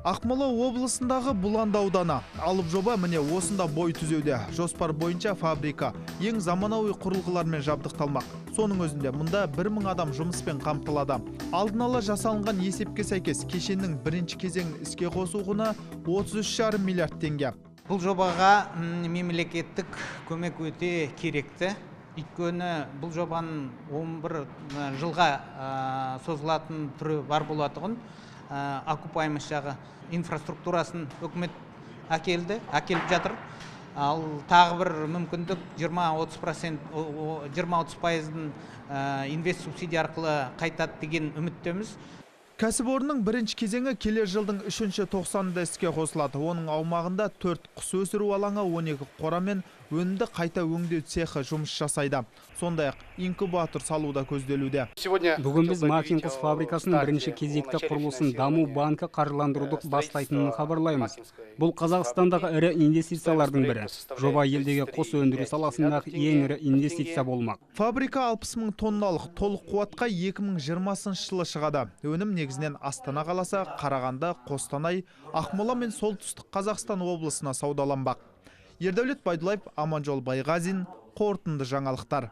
Ақмола облысындағы Бұланды ауданы алып жоба міне осында бой түзеуде. Жоспар бойынша фабрика ең заманауи құрылғылармен жабдықталмақ. Соның өзінде мұнда 1000 адам жұмыспен қамтылады. Алдын ала жасалынған есепке сәйкес кешеннің бірінші кезеңін іске қосу құны 33,5 миллиард теңге. Бұл жобаға мемлекеттік көмек өте керекті. Өйткені бұл жобаның 11 жылға созылатын түрі бар болатығын, окупаемость жағы инфраструктурасын үкімет әкеліп жатыр. Ал тағы бір мүмкіндік 20-30% инвест субсидия арқылы қайтады деген үміттеміз. Кәсіпорынның бірінші кезеңі келер жылдың 3-ші тоқсанында іске қосылады. Оның аумағында 4 құс өсіру алаңы, 12 қора мен өнімді қайта өңдеу цехы жұмыс жасайды. Сондай-ақ инкубатор салуда көзделуде. Бүгін біз Макин құс фабрикасының бірінші кезекті құрылысын даму банкі қаржыландыруды бастайтынын хабарлаймыз. Бұл Қазақстандағы ірі инвестициялардың бірі. Жоба елдегі құс өндіру саласындағы ең ірі инвестиция болмақ. Фабрика 60 000 тонналық толық қуатқа 2020 жылы шығады. Өнім негізінен Астана қаласы, Қарағанды, Қостанай, Ақмола мен солтүстік Қазақстан облысына саудаланбақ. Ердәулет Байдулаев, Аманжол Байғазин, қорытынды жаңалықтар.